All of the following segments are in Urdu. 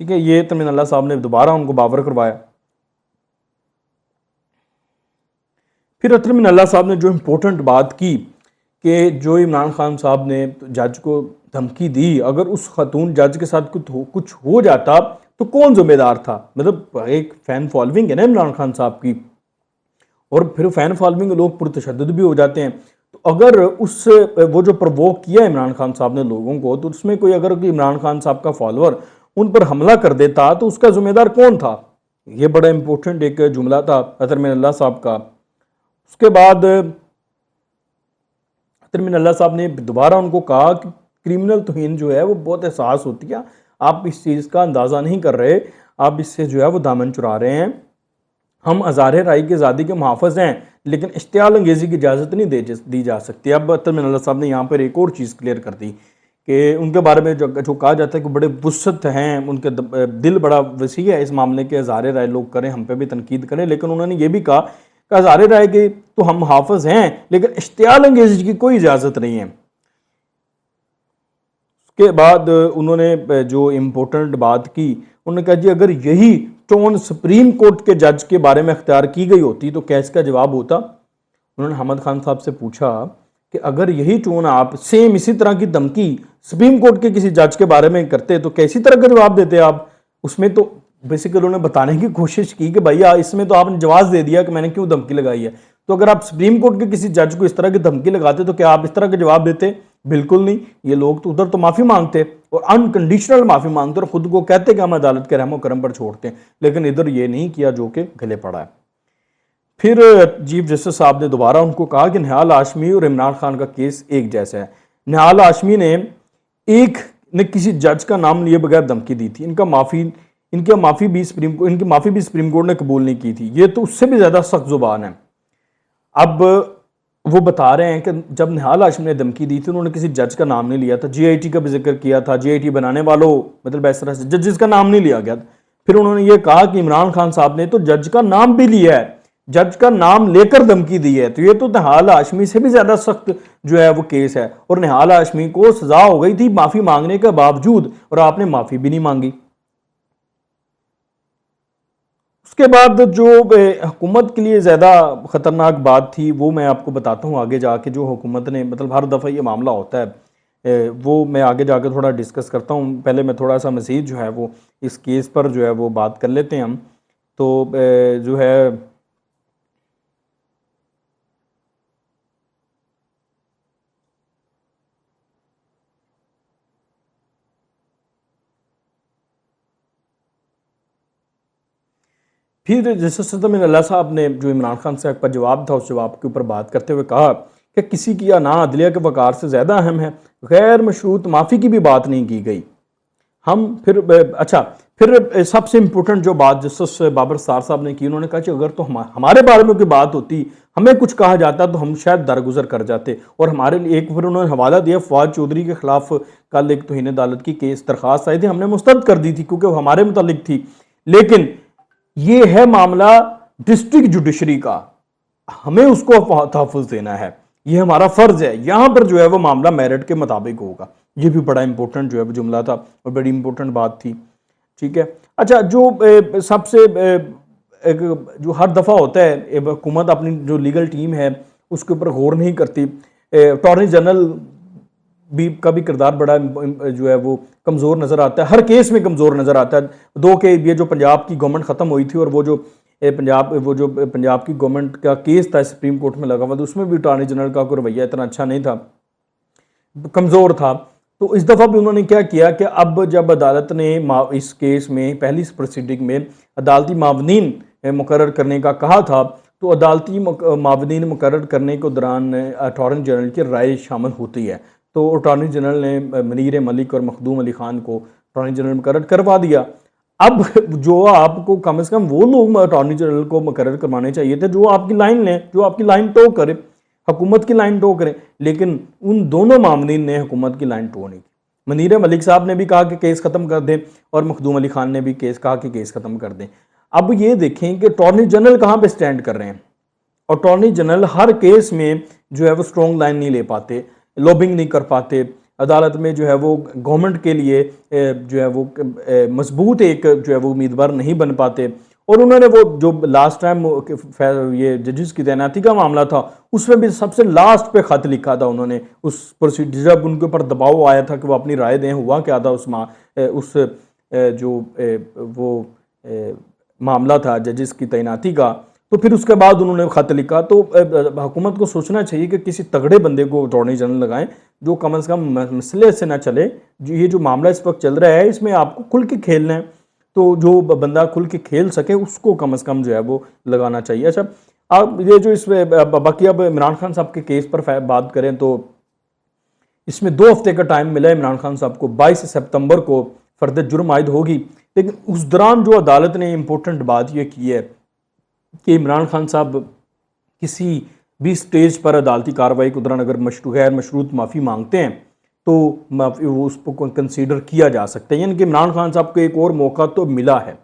ٹھیک ہے، یہ تمین اللہ صاحب نے دوبارہ ان کو باور کروایا۔ پھر تمین اللہ صاحب نے جو امپورٹنٹ بات کی کہ جو عمران خان صاحب نے جج کو دھمکی دی، اگر اس خاتون جج کے ساتھ کچھ ہو جاتا تو کون ذمہ دار تھا؟ مطلب ایک فین فالوئنگ ہے نا عمران خان صاحب کی، اور پھر فین فالوئنگ لوگ پرتشدد بھی ہو جاتے ہیں، تو اگر وہ جو پرووک کیا عمران خان صاحب نے لوگوں کو، تو اس میں اگر عمران خان صاحب کا فالوور ان پر حملہ کر دیتا تو اس کا ذمہ دار کون تھا؟ یہ بڑا امپورٹنٹ ایک جملہ تھا تمین اللہ صاحب کا۔ اس کے بعد تمین اللہ صاحب نے دوبارہ ان کو کہا کہ کریمنل توہین جو ہے وہ بہت احساس ہوتی ہے، آپ اس چیز کا اندازہ نہیں کر رہے، آپ اس سے جو ہے وہ دامن چرا رہے ہیں۔ ہم اظہار رائے کی آزادی کے محافظ ہیں، لیکن اشتعال انگیزی کی اجازت نہیں دی جا سکتی۔ اب تمین اللہ صاحب نے یہاں پر ایک اور چیز کلیئر کر دی کہ ان کے بارے میں جو کہا جاتا ہے کہ بڑے وسعت ہیں، ان کے دل بڑا وسیع ہے اس معاملے کے، اظہار رائے لوگ کریں، ہم پہ بھی تنقید کریں، لیکن انہوں نے یہ بھی کہا کہ اظہار رائے کے تو ہم محافظ ہیں، لیکن اشتعال انگیزی کی کوئی اجازت نہیں ہے۔ اس کے بعد انہوں نے جو امپورٹنٹ بات کی، انہوں نے کہا جی اگر یہی ٹون سپریم کورٹ کے جج کے بارے میں اختیار کی گئی ہوتی تو کیا اس کا جواب ہوتا؟ انہوں نے حمد خان صاحب سے پوچھا کہ اگر یہی ٹون آپ سیم اسی طرح کی دھمکی سپریم کورٹ کے کسی جج کے بارے میں کرتے تو کیسی طرح کا جواب دیتے آپ؟ اس میں تو بیسیکلی انہوں نے بتانے کی کوشش کی کہ بھائی اس میں تو آپ نے جواز دے دیا کہ میں نے کیوں دھمکی لگائی ہے، تو اگر آپ سپریم کورٹ کے کسی جج کو اس طرح کی دھمکی لگاتے تو کیا آپ اس طرح کا جواب دیتے؟ بالکل نہیں۔ یہ لوگ تو ادھر تو معافی مانگتے اور انکنڈیشنل معافی مانگتے اور خود کو کہتے کہ ہم عدالت کے رحم و کرم پر چھوڑتے ہیں، لیکن ادھر یہ نہیں کیا جو کہ گلے پڑا ہے۔ پھر چیف جسٹس صاحب نے دوبارہ ان کو کہا کہ نہال ہاشمی اور عمران خان کا کیس ایک جیسا ہے۔ نہال ہاشمی نے کسی جج کا نام لیے بغیر دھمکی دی تھی، ان کی معافی بھی سپریم کورٹ نے قبول نہیں کی تھی، یہ تو اس سے بھی زیادہ سخت زبان ہے۔ اب وہ بتا رہے ہیں کہ جب نہال ہاشمی نے دھمکی دی تھی انہوں نے کسی جج کا نام نہیں لیا تھا، جی آئی ٹی کا بھی ذکر کیا تھا، جی آئی ٹی بنانے والوں مطلب اس طرح سے ججز کا نام نہیں لیا گیا۔ پھر انہوں نے یہ کہا کہ عمران خان صاحب نے تو جج کا نام بھی لیا ہے، جج کا نام لے کر دھمکی دی ہے، تو یہ تو نہال ہاشمی سے بھی زیادہ سخت جو ہے وہ کیس ہے، اور نہال ہاشمی کو سزا ہو گئی تھی معافی مانگنے کے باوجود، اور آپ نے معافی بھی نہیں مانگی۔ اس کے بعد جو حکومت کے لیے زیادہ خطرناک بات تھی وہ میں آپ کو بتاتا ہوں آگے جا کے، جو حکومت نے مطلب ہر دفعہ یہ معاملہ ہوتا ہے وہ میں آگے جا کے تھوڑا ڈسکس کرتا ہوں، پہلے میں تھوڑا سا مزید جو ہے وہ اس کیس پر جو ہے وہ بات کر لیتے ہیں ہم۔ تو جو ہے پھر جسٹس تمین اللہ صاحب نے جو عمران خان صاحب کا جواب تھا اس جواب کے اوپر بات کرتے ہوئے کہا کہ کسی کی انا عدلیہ کے وقار سے زیادہ اہم ہے، غیر مشروط معافی کی بھی بات نہیں کی گئی۔ پھر سب سے امپورٹنٹ جو بات جسٹس بابر ستار صاحب نے کی، انہوں نے کہا کہ اگر تو ہمارے بارے میں کوئی بات ہوتی، ہمیں کچھ کہا جاتا تو ہم شاید درگزر کر جاتے، اور ہمارے لیے پھر انہوں نے حوالہ دیا فواد چودھری کے خلاف کل ایک توہین عدالت کی کیس درخواست آئی تھی، ہم نے مسترد کر دی تھی کیونکہ وہ ہمارے متعلق تھی، لیکن یہ ہے معاملہ ڈسٹرکٹ جوڈیشری کا، ہمیں اس کو تحفظ دینا ہے، یہ ہمارا فرض ہے، یہاں پر جو ہے وہ معاملہ میرٹ کے مطابق ہوگا۔ یہ بھی بڑا امپورٹنٹ جو ہے وہ جملہ تھا اور بڑی امپورٹنٹ بات تھی، ٹھیک ہے۔ اچھا، جو سب سے جو ہر دفعہ ہوتا ہے حکومت اپنی جو لیگل ٹیم ہے اس کے اوپر غور نہیں کرتی، اٹارنی جنرل کا بھی کردار بڑا جو ہے وہ کمزور نظر آتا ہے، ہر کیس میں کمزور نظر آتا ہے۔ کہ یہ جو پنجاب کی گورنمنٹ ختم ہوئی تھی اور وہ جو پنجاب کی گورنمنٹ کا کیس تھا سپریم کورٹ میں لگا ہوا تھا، اس میں بھی اٹارنی جنرل کا کوئی رویہ اتنا اچھا نہیں تھا، کمزور تھا۔ تو اس دفعہ بھی انہوں نے کیا کیا کہ اب جب عدالت نے اس کیس میں پہلی پروسیڈنگ میں عدالتی معاونین مقرر کرنے کا کہا تھا، تو عدالتی معاونین مقرر کرنے کے دوران اٹارنی جنرل کی رائے شامل ہوتی ہے، تو اٹارنی جنرل نے منیر ملک اور مخدوم علی خان کو اٹارنی جنرل مقرر کروا دیا۔ اب جو آپ کو کم از کم وہ لوگ اٹارنی جنرل کو مقرر کروانے چاہیے تھے جو آپ کی لائن لیں، جو آپ کی لائن ٹو کرے، حکومت کی لائن ٹو کریں، لیکن ان دونوں معاملین نے حکومت کی لائن ٹو نہیں کی۔ منیر ملک صاحب نے بھی کہا کہ کیس ختم کر دیں اور مخدوم علی خان نے بھی کہا کہ کیس ختم کر دیں۔ اب یہ دیکھیں کہ اٹارنی جنرل کہاں پہ سٹینڈ کر رہے ہیں۔ اٹارنی جنرل ہر کیس میں جو ہے وہ سٹرونگ لائن نہیں لے پاتے، لوبنگ نہیں کر پاتے، عدالت میں جو ہے وہ گورنمنٹ کے لیے جو ہے وہ مضبوط ایک جو ہے وہ امیدوار نہیں بن پاتے، اور انہوں نے وہ جو لاسٹ ٹائم یہ ججز کی تعیناتی کا معاملہ تھا اس میں بھی سب سے لاسٹ پہ خط لکھا تھا انہوں نے، اس پروسیڈر جب ان کے اوپر دباؤ آیا تھا کہ وہ اپنی رائے دیں، ہوا کیا تھا اس جو وہ معاملہ تھا ججز کی تعیناتی کا، تو پھر اس کے بعد انہوں نے خط لکھا۔ تو حکومت کو سوچنا چاہیے کہ کسی تگڑے بندے کو اٹارنی جنرل لگائیں جو کم از کم مسئلے سے نہ چلے، یہ جو معاملہ اس وقت چل رہا ہے اس میں آپ کو کھل کے کھیلنا ہے، تو جو بندہ کھل کے کھیل سکے اس کو کم از کم جو ہے وہ لگانا چاہیے۔ اچھا آپ یہ جو اس میں باقی اب عمران خان صاحب کے کیس پر بات کریں تو اس میں 2 ہفتے کا ٹائم ملا ہے عمران خان صاحب کو، 22 سپتمبر کو فرد جرم عائد ہوگی، لیکن اس دوران جو عدالت نے امپورٹنٹ بات یہ کی ہے کہ عمران خان صاحب کسی بھی سٹیج پر عدالتی کارروائی کے دوران اگر غیر مشروط معافی مانگتے ہیں تو وہ اس کو کنسیڈر کیا جا سکتا ہے، یعنی کہ عمران خان صاحب کو ایک اور موقع تو ملا ہے۔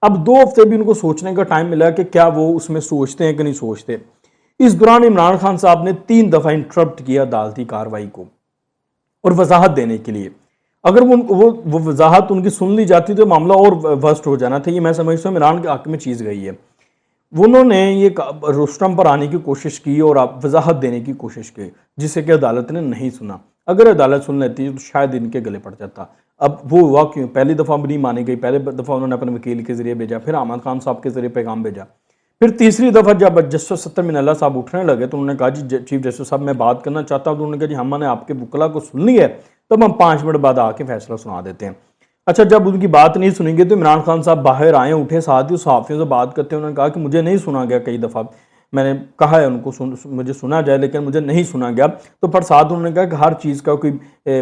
اب 2 ہفتے بھی ان کو سوچنے کا ٹائم ملا کہ کیا وہ اس میں سوچتے ہیں کہ نہیں سوچتے۔ اس دوران عمران خان صاحب نے 3 دفعہ انٹرپٹ کیا عدالتی کارروائی کو، اور وضاحت دینے کے لیے، اگر وہ وضاحت ان کی سن لی جاتی تو معاملہ اور ورسٹ ہو جانا تھا۔ یہ میں سمجھتا ہوں عمران کے حق میں چیز گئی ہے، انہوں نے یہ روسٹم پر آنے کی کوشش کی اور وضاحت دینے کی کوشش کی، جسے کہ عدالت نے نہیں سنا۔ اگر عدالت سن لیتی تو شاید ان کے گلے پڑ جاتا۔ اب وہ ہوا کیوں؟ پہلی دفعہ بھی نہیں مانی گئی، پہلے دفعہ انہوں نے اپنے وکیل کے ذریعے بھیجا، پھر احمد خان صاحب کے ذریعے پیغام بھیجا، پھر تیسری دفعہ جب جسٹس ستر من اللہ صاحب اٹھنے لگے تو انہوں نے کہا جی چیف جسٹس صاحب میں بات کرنا چاہتا ہوں، تو انہوں نے کہا جی ہم نے آپ کے وکلا کو سن لی ہے، تب ہم 5 منٹ بعد آ کے فیصلہ سنا دیتے ہیں۔ اچھا جب ان کی بات نہیں سنیں گے تو عمران خان صاحب باہر آئے، اٹھے، ساتھ ہی صحافیوں سے بات کرتے ہیں، انہوں نے کہا کہ مجھے نہیں سنا گیا، کئی دفعہ میں نے کہا ہے ان کو مجھے سنا جائے لیکن مجھے نہیں سنا گیا، تو پر ساتھ انہوں نے کہا کہ ہر چیز کا کوئی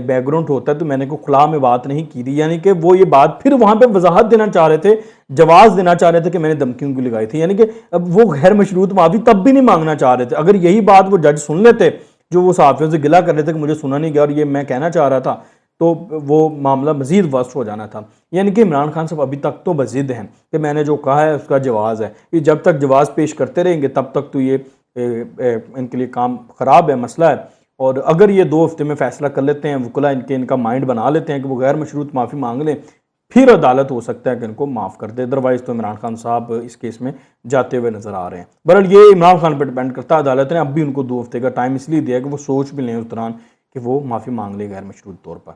بیک گراؤنڈ ہوتا ہے، تو میں نے کوئی خلا میں بات نہیں کی تھی، یعنی کہ وہ یہ بات پھر وہاں پہ وضاحت دینا چاہ رہے تھے، جواز دینا چاہ رہے تھے کہ میں نے دھمکیوں کی لگائی تھی، یعنی کہ اب وہ غیر مشروط معافی تب بھی نہیں مانگنا چاہ رہے تھے۔ اگر یہی بات وہ جج سن لیتے جو وہ صحافیوں سے گلہ کر رہے تھے کہ مجھے سنا نہیں گیا اور یہ میں کہنا چاہ رہا تھا، تو وہ معاملہ مزید ورسٹ ہو جانا تھا۔ یعنی کہ عمران خان صاحب ابھی تک تو بضد ہیں کہ میں نے جو کہا ہے اس کا جواز ہے، یہ جب تک جواز پیش کرتے رہیں گے تب تک تو یہ ان کے لیے کام خراب ہے، مسئلہ ہے۔ اور اگر یہ 2 ہفتے میں فیصلہ کر لیتے ہیں، وکلا ان کا مائنڈ بنا لیتے ہیں کہ وہ غیر مشروط معافی مانگ لیں، پھر عدالت ہو سکتا ہے کہ ان کو معاف کر دے، ادروائز تو عمران خان صاحب اس کیس میں جاتے ہوئے نظر آ رہے ہیں۔ بہرحال یہ عمران خان پہ ڈیپینڈ کرتا ہے، عدالت نے اب بھی ان کو 2 ہفتے کا ٹائم اس لیے دیا کہ وہ سوچ بھی لیں اس دوران کہ وہ معافی مانگ لیں غیر مشروط طور پر۔